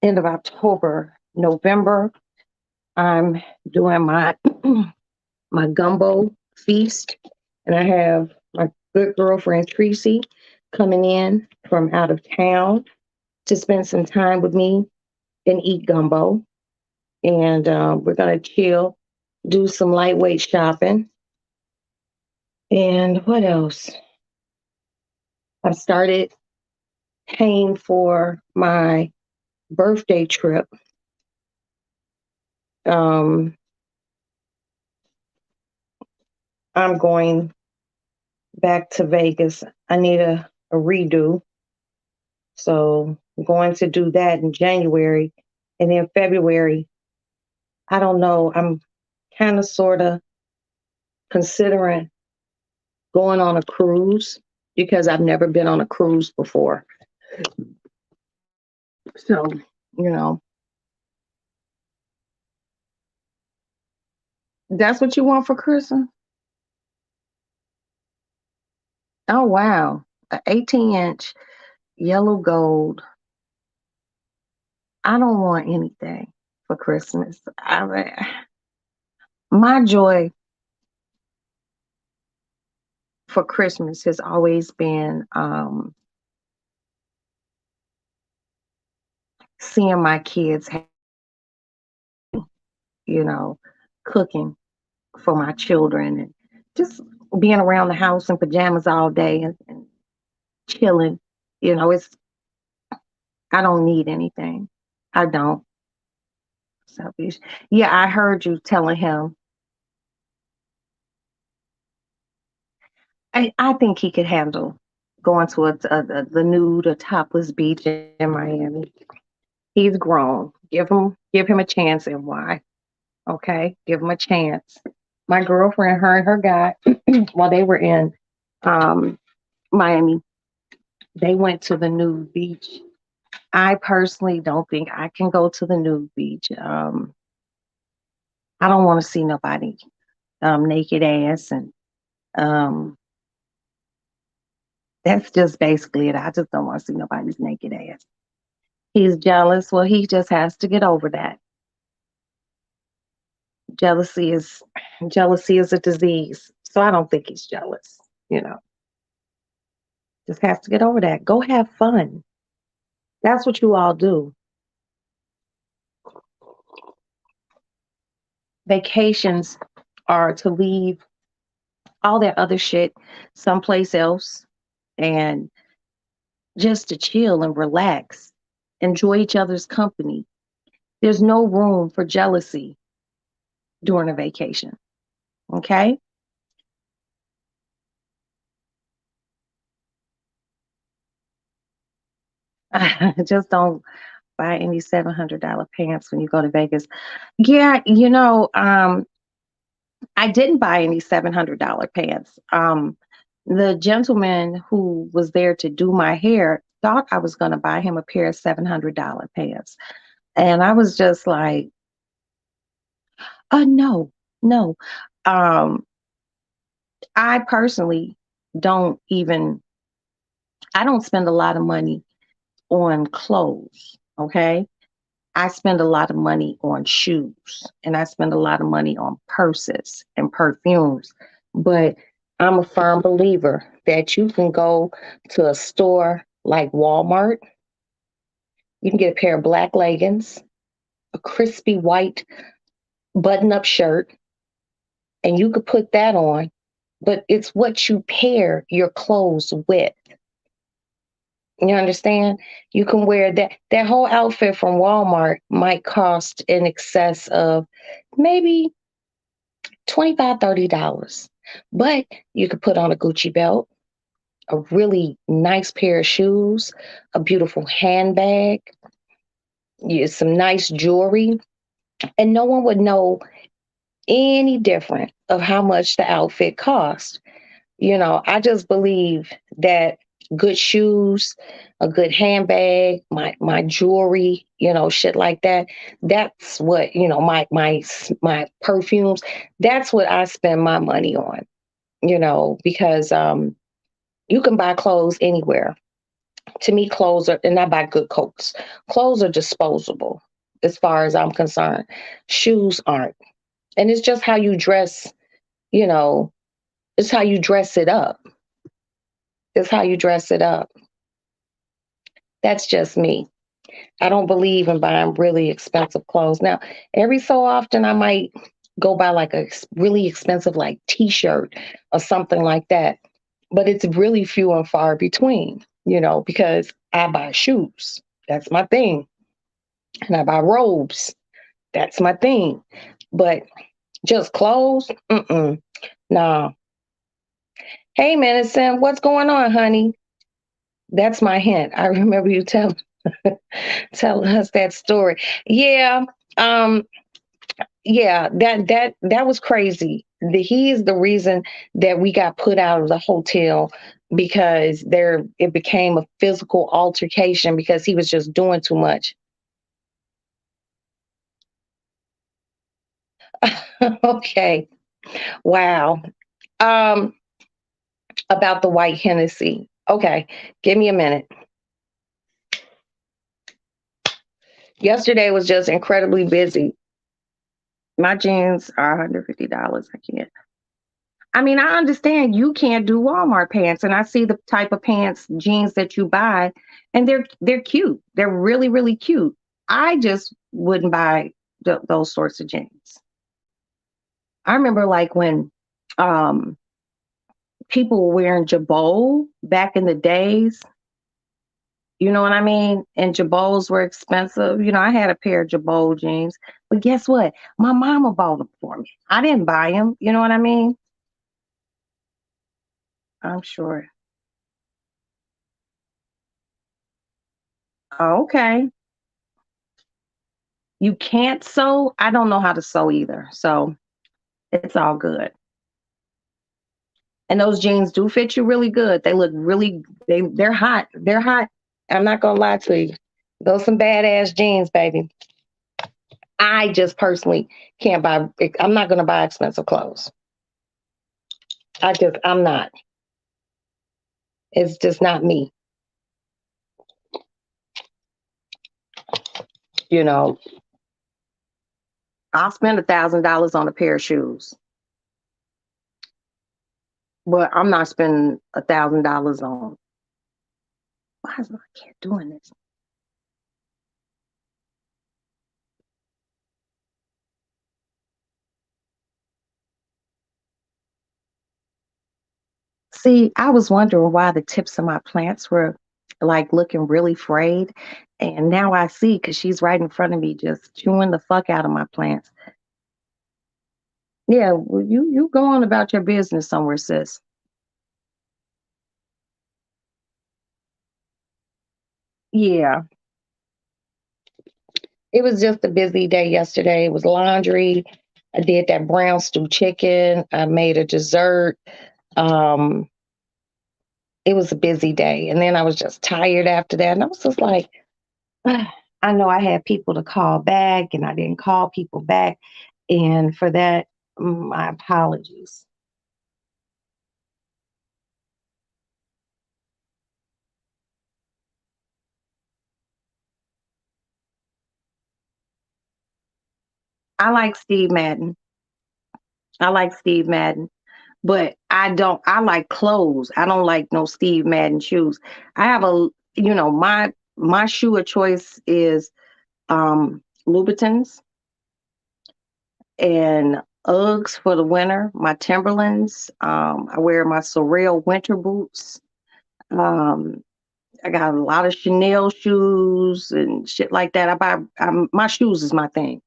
end of October. November, I'm doing my my gumbo feast, and I have my good girlfriend Tracy coming in from out of town to spend some time with me and eat gumbo. And we're gonna chill, do some lightweight shopping, and what else? I've started paying for my birthday trip. Um, I'm going back to Vegas. I need a redo. So I'm going to do that in January. And then February, I don't know. I'm kind of sort of considering going on a cruise because I've never been on a cruise before. So, you know, that's what you want for Christmas? Oh, wow. An 18-inch yellow gold. I don't want anything for Christmas. My joy for Christmas has always been seeing my kids, you know. cooking for my children and just being around the house in pajamas all day and chilling. It's I don't need anything. I don't. Selfish. Yeah, I heard you telling him. I think he could handle going to the nude or topless beach in Miami. He's grown. Give him a chance and why. Okay, give him a chance. My girlfriend, her and her guy, while they were in um, Miami, they went to the nude beach. I personally don't think I can go to the nude beach. I don't want to see nobody naked ass, and um, that's just basically it. I just don't want to see nobody's naked ass. He's jealous. Well, he just has to get over that. Jealousy is jealousy is a disease. So I don't think he's jealous. You know, just has to get over that. Go have fun. That's what you all do. Vacations are to leave all that other shit someplace else and just to chill and relax, enjoy each other's company. There's no room for jealousy during a vacation. Okay. Just don't buy any $700 pants when you go to Vegas. Yeah, I didn't buy any $700 pants. The gentleman who was there to do my hair thought I was going to buy him a pair of $700 pants. And I was just like, no, no. Um, I personally don't even, I don't spend a lot of money on clothes. Okay. I spend a lot of money on shoes and I spend a lot of money on purses and perfumes. But I'm a firm believer that you can go to a store like Walmart, you can get a pair of black leggings, a crispy white button up shirt, and you could put that on. But it's what you pair your clothes with. You understand? You can wear that whole outfit from Walmart might cost in excess of maybe 25, $30. But you could put on a Gucci belt, a really nice pair of shoes, a beautiful handbag, some nice jewelry, and no one would know any different of how much the outfit cost. I just believe that good shoes, a good handbag, my jewelry, shit like that. That's what, my perfumes, that's what I spend my money on, because you can buy clothes anywhere. To me, clothes are, and I buy good coats. Clothes are disposable as far as I'm concerned. Shoes aren't. And it's just how you dress, you know, it's how you dress it up. It's how you dress it up. That's just me. I don't believe in buying really expensive clothes. Now, every so often I might go buy like a really expensive like t-shirt or something like that. But it's really few and far between, because I buy shoes. That's my thing. And I buy robes. That's my thing. But just clothes? Mm-mm. Nah. Hey, Medicine, what's going on, honey? That's my hint. I remember you telling us that story. Yeah. Um, yeah, that was crazy. He is the reason that we got put out of the hotel because it became a physical altercation because he was just doing too much. Okay. Wow. Um, about the white Hennessy. Okay, give me a minute. Yesterday was just incredibly busy. My jeans are $150. I can't. I mean, I understand you can't do Walmart pants, and I see the type of pants, jeans that you buy, and they're cute. They're really really cute. I just wouldn't buy those sorts of jeans. I remember like when um people were wearing jabot back in the days. You know what I mean? And jabots were expensive. You know, I had a pair of jabot jeans, but guess what? My mama bought them for me. I didn't buy them. You know what I mean? I'm sure. Okay. You can't sew. I don't know how to sew either. So it's all good. And those jeans do fit you really good. They look really they're hot. They're hot. I'm not gonna lie to you. Those some badass jeans, baby. I just personally can't buy I'm not gonna buy expensive clothes. I'm not. It's just not me. You know, I'll spend $1,000 on a pair of shoes, but I'm not spending $1,000 on. Why is my cat doing this? See, I was wondering why the tips of my plants were like looking really frayed. And now I see because she's right in front of me, just chewing the fuck out of my plants. Yeah, well, you go on about your business somewhere, sis. Yeah, it was just a busy day yesterday. It was laundry. I did that brown stew chicken. I made a dessert. Um, it was a busy day, and then I was just tired after that, and I was just like, I know I had people to call back and I didn't call people back. And for that, my apologies. I like Steve Madden. I like Steve Madden, but I like clothes. I don't like no Steve Madden shoes. I have my shoe of choice is Louboutins and Uggs for the winter, my Timberlands. I wear my Sorel winter boots. Um, I got a lot of Chanel shoes and shit like that. My shoes is my thing.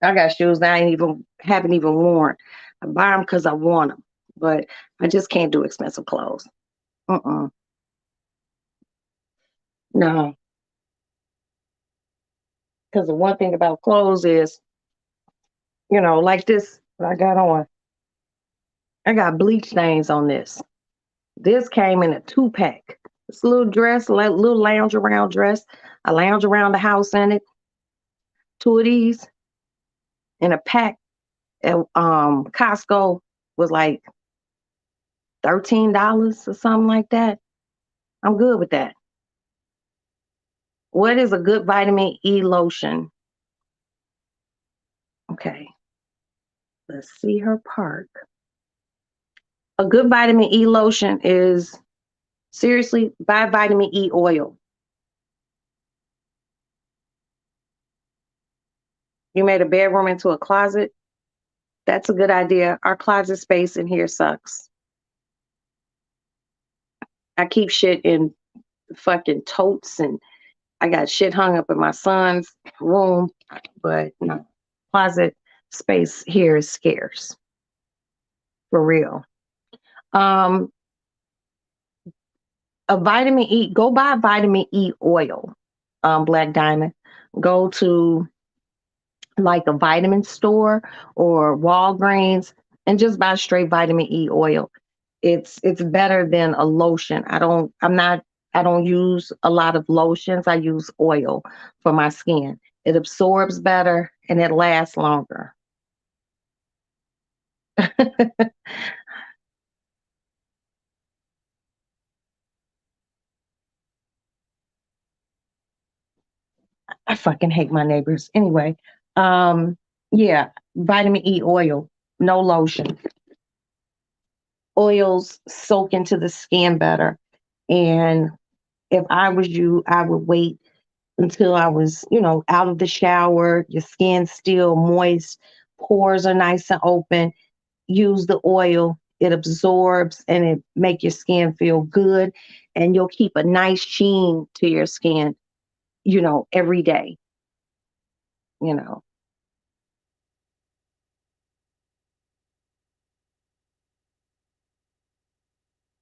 I got shoes that I ain't even haven't even worn. I buy them because I want them, but I just can't do expensive clothes. Uh-uh. No, because the one thing about clothes is, like this that I got on. I got bleach stains on this. This came in a 2-pack. This little dress, little lounge around dress. I lounge around the house in it. Two of these in a pack at Costco was like $13 or something like that. I'm good with that. What is a good vitamin E lotion? Okay, let's see her park. A good vitamin E lotion is seriously buy vitamin E oil. You made a bedroom into a closet. That's a good idea. Our closet space in here sucks. I keep shit in fucking totes and I got shit hung up in my son's room, but no, closet space here is scarce for real. Um, a vitamin E, go buy vitamin E oil, Black Diamond. Go to like a vitamin store or Walgreens and just buy straight vitamin E oil. It's better than a lotion. I don't use a lot of lotions. I use oil for my skin. It absorbs better and it lasts longer. I fucking hate my neighbors. Anyway, yeah, vitamin E oil, no lotion. Oils soak into the skin better. And if I was you, I would wait until I was, out of the shower, your skin's still moist, pores are nice and open. Use the oil. It absorbs and it make your skin feel good, and you'll keep a nice sheen to your skin, every day, you know.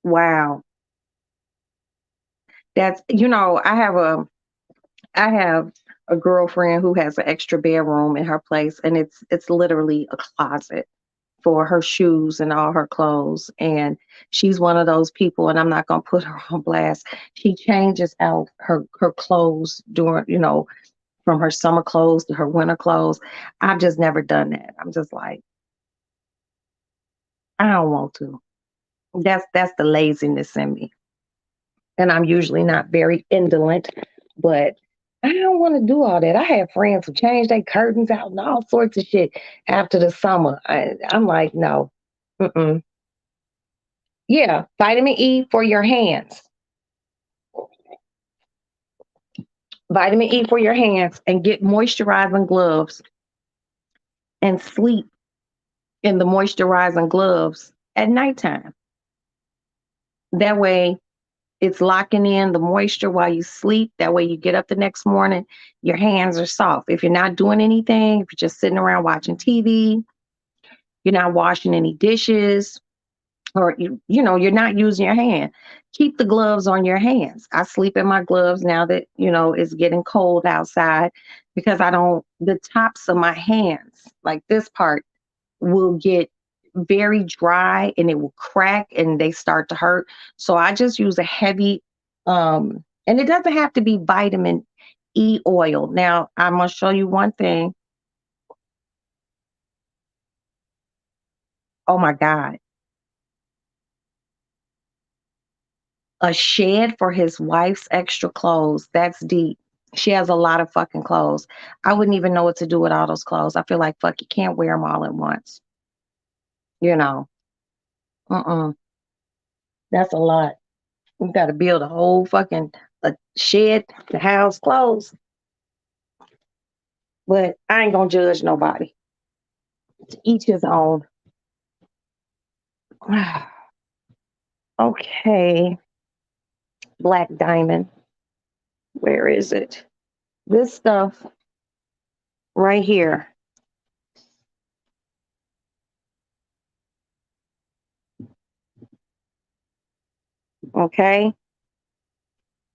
Wow. I have a girlfriend who has an extra bedroom in her place, and it's literally a closet for her shoes and all her clothes. And she's one of those people, and I'm not gonna put her on blast. She changes out her clothes during, from her summer clothes to her winter clothes. I've just never done that. I'm just like, I don't want to. That's the laziness in me. And I'm usually not very indolent, but I don't want to do all that. I have friends who change their curtains out and all sorts of shit after the summer. I'm like, no. Mm-mm. Yeah, vitamin E for your hands. Vitamin E for your hands, and get moisturizing gloves and sleep in the moisturizing gloves at nighttime. That way, it's locking in the moisture while you sleep. That way, you get up the next morning, your hands are soft. If you're not doing anything, if you're just sitting around watching TV, you're not washing any dishes, or you're not using your hand, keep the gloves on your hands. I sleep in my gloves now that it's getting cold outside, because I don't the tops of my hands, like this part, will get very dry and it will crack and they start to hurt. So I just use a heavy, and it doesn't have to be vitamin E oil. Now I'm gonna show you one thing. Oh my God. A shed for his wife's extra clothes. That's deep. She has a lot of fucking clothes. I wouldn't even know what to do with all those clothes. I feel like fuck, you can't wear them all at once. You know. Uh-uh. That's a lot. You got to build a whole fucking a shed to house clothes. But I ain't gonna judge nobody. To each his own. Okay. Black diamond. Where is it? This stuff right here. Okay.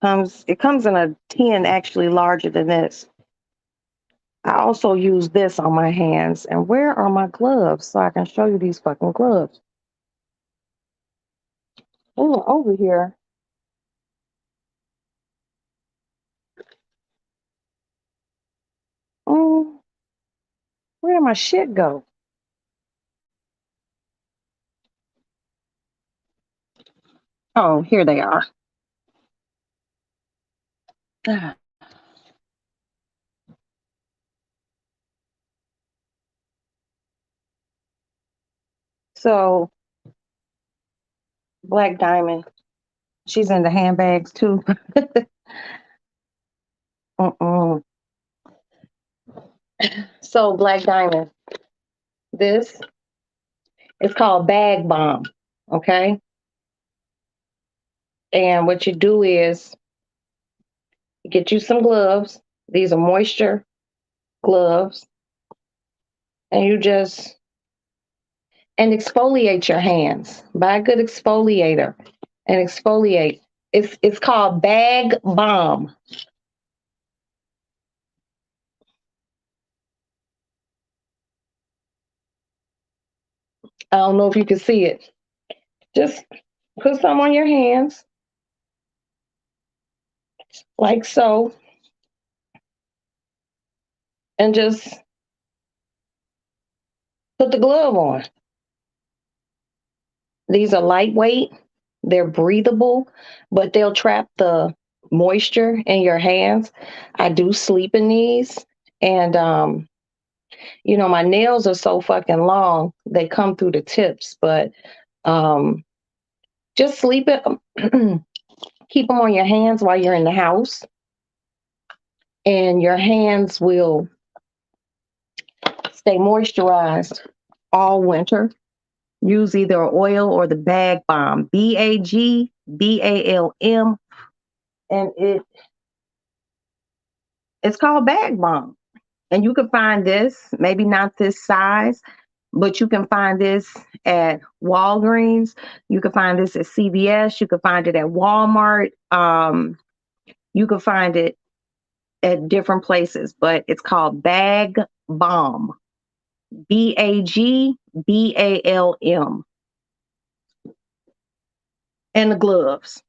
It comes in a tin actually larger than this. I also use this on my hands. And where are my gloves so I can show you these fucking gloves? Oh, over here. Oh, where did my shit go? Oh, here they are. Ah. So, Black Diamond, she's in the handbags too. Mm-mm. So, Black Diamond, this is called Bag Bomb. Okay. And what you do is get you some gloves. These are moisture gloves. And you just and exfoliate your hands. Buy a good exfoliator and exfoliate. It's called Bag Balm. I don't know if you can see it. Just put some on your hands, like so, and just put the glove on. These are lightweight, they're breathable, but they'll trap the moisture in your hands. I do sleep in these, and my nails are so fucking long, they come through the tips, but um just sleep it. Keep them on your hands while you're in the house, and your hands will stay moisturized all winter. Use either oil or the bag balm, BAGBALM, and it's called bag balm. And you can find this, maybe not this size, but you can find this at Walgreens. You can find this at CVS. You can find it at Walmart. You can find it at different places, but it's called Bag Balm, BAGBALM. And the gloves.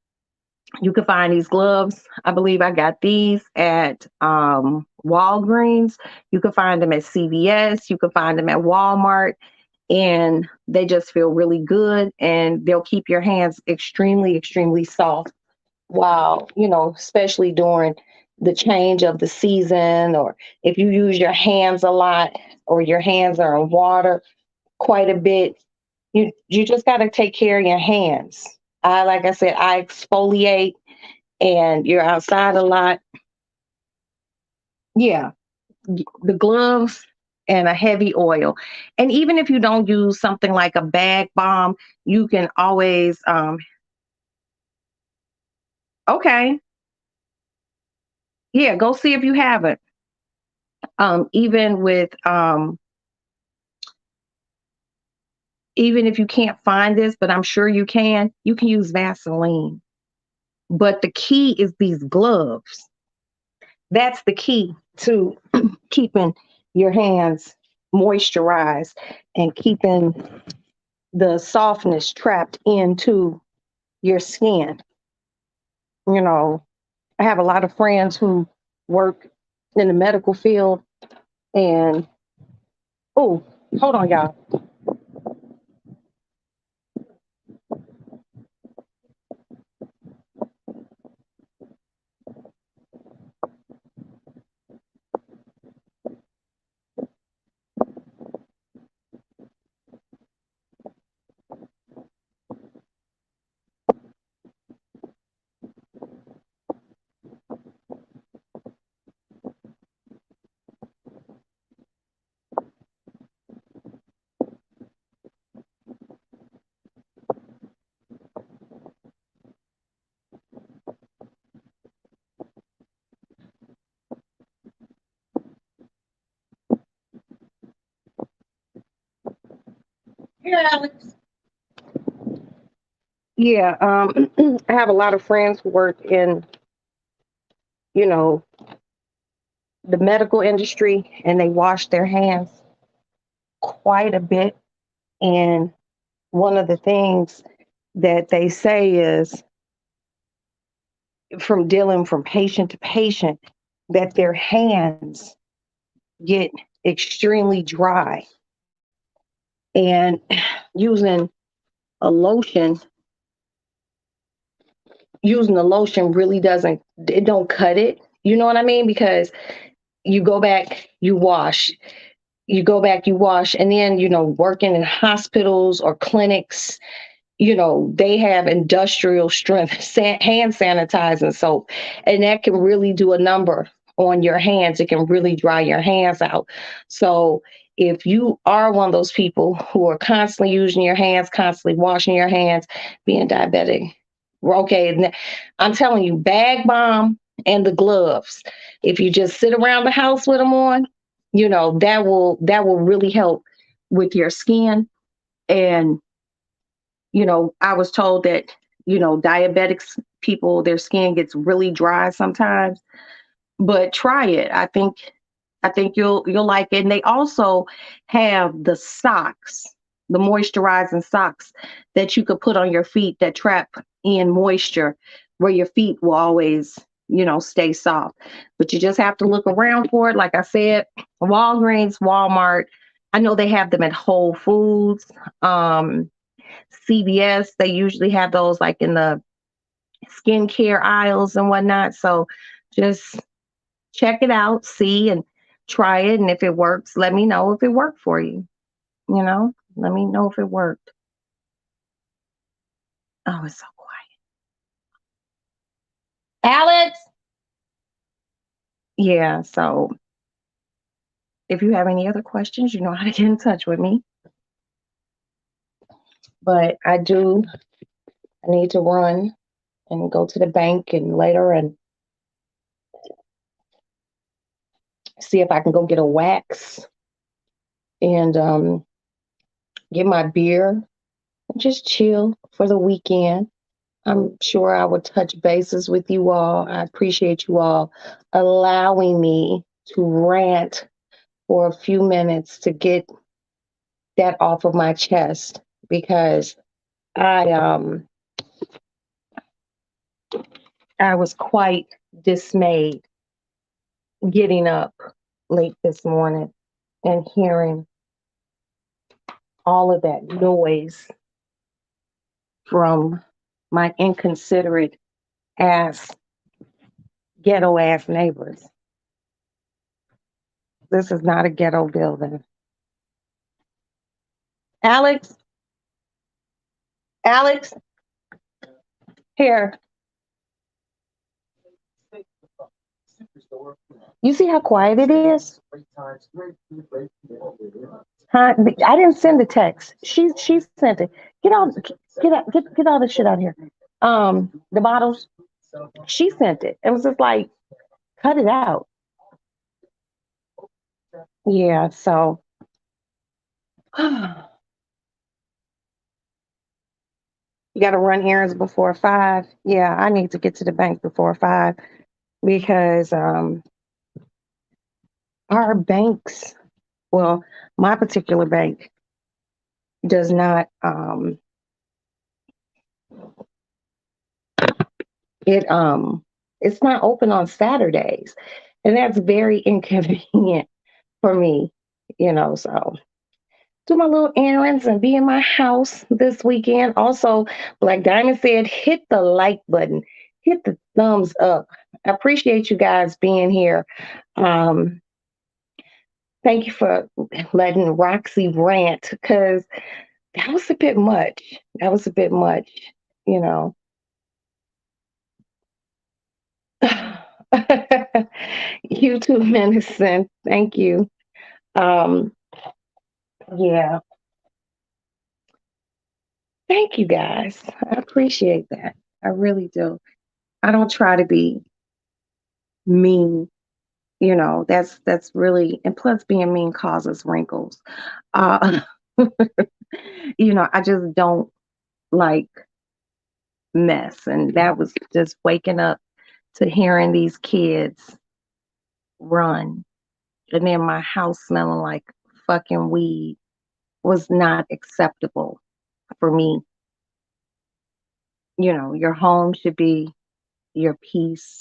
You can find these gloves. I believe I got these at Walgreens. You can find them at CVS. You can find them at Walmart. And they just feel really good and they'll keep your hands extremely, extremely soft while, especially during the change of the season, or if you use your hands a lot or your hands are in water quite a bit, you just got to take care of your hands. Like I said, I exfoliate, and you're outside a lot. Yeah, the gloves and a heavy oil. And even if you don't use something like a bag balm, you can always okay, yeah, go see if you have it. Even with even if you can't find this, but I'm sure you can use Vaseline. But the key is these gloves. That's the key to keeping your hands moisturized and keeping the softness trapped into your skin. You know, I have a lot of friends who work in the medical field, and oh, hold on, y'all. Here, Alex. Yeah, I have a lot of friends who work in, you know, the medical industry, and they wash their hands quite a bit. And one of the things that they say is from dealing from patient to patient, that their hands get extremely dry. And using a lotion, using the lotion really doesn't, it don't cut it. You know what I mean? Because you go back, you wash, you go back, you wash, and then, working in hospitals or clinics, they have industrial strength hand sanitizing soap, and that can really do a number on your hands. It can really dry your hands out. So if you are one of those people who are constantly using your hands, constantly washing your hands, being diabetic, okay, I'm telling you, bag balm and the gloves. If you just sit around the house with them on, that will really help with your skin. And I was told that, diabetics people, their skin gets really dry sometimes, but try it. I think you'll like it. And they also have the socks, the moisturizing socks that you could put on your feet that trap in moisture, where your feet will always, stay soft. But you just have to look around for it. Like I said, Walgreens, Walmart. I know they have them at Whole Foods. Um, CVS, they usually have those like in the skincare aisles and whatnot. So just check it out, see and try it. And if it works, let me know if it worked for you. Let me know if it worked. Oh, it's so quiet. Alex. Yeah. So If you have any other questions, you know how to get in touch with me. But I need to run and go to the bank and later and see if I can go get a wax and get my beer and just chill for the weekend. I'm sure I will touch bases with you all. I appreciate you all allowing me to rant for a few minutes to get that off of my chest because I um I was quite dismayed getting up late this morning and hearing all of that noise from my inconsiderate ass, ghetto ass neighbors. This is not a ghetto building. Alex, Alex, here. You see how quiet it is? Huh? I didn't send the text. She sent it. Get all this shit out of here. The bottles. She sent it. It was just like cut it out. Yeah. So you got to run errands before 5. Yeah, I need to get to the bank before 5 because our banks. Well, my particular bank does not. It's not open on Saturdays, and that's very inconvenient for me. So do my little errands and be in my house this weekend. Also, like Diamond said, hit the like button, hit the thumbs up. I appreciate you guys being here. Um, Thank you for letting Roxy rant because that was a bit much. That was a bit much, you know. You too, Medicine. Thank you. Um, yeah, thank you guys. I appreciate that. I really do. I don't try to be mean. That's really, and plus being mean causes wrinkles. Uh, I just don't like mess, and that was just waking up to hearing these kids run, and then my house smelling like fucking weed was not acceptable for me. Your home should be your peace,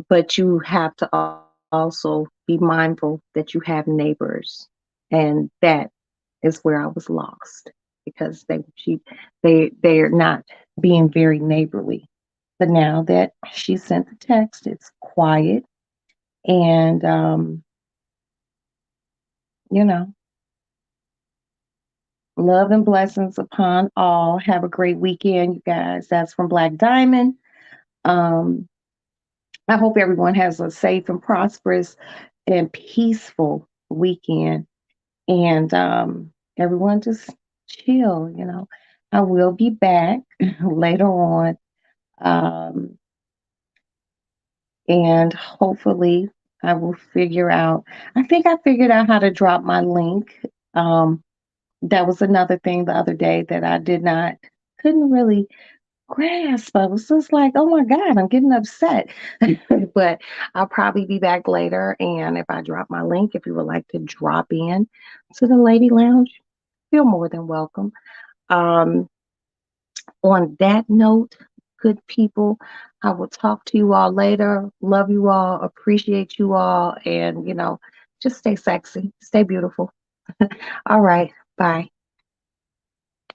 but you have to also be mindful that you have neighbors. And that is where I was lost because they're not being very neighborly. But now that she sent the text, it's quiet and you know, love and blessings upon all. Have a great weekend, you guys. That's from Black Diamond. Um, I hope everyone has a safe and prosperous and peaceful weekend. And everyone just chill. I will be back later on. Um, and hopefully I will figure out, I think I figured out how to drop my link. Um, that was another thing the other day that I couldn't really grasp. I was just like, oh my God, I'm getting upset. But I'll probably be back later. And if I drop my link, if you would like to drop in to the Lady Lounge, feel more than welcome. Um, on that note, good people, I will talk to you all later. Love you all, appreciate you all, and just stay sexy, stay beautiful. All right, bye.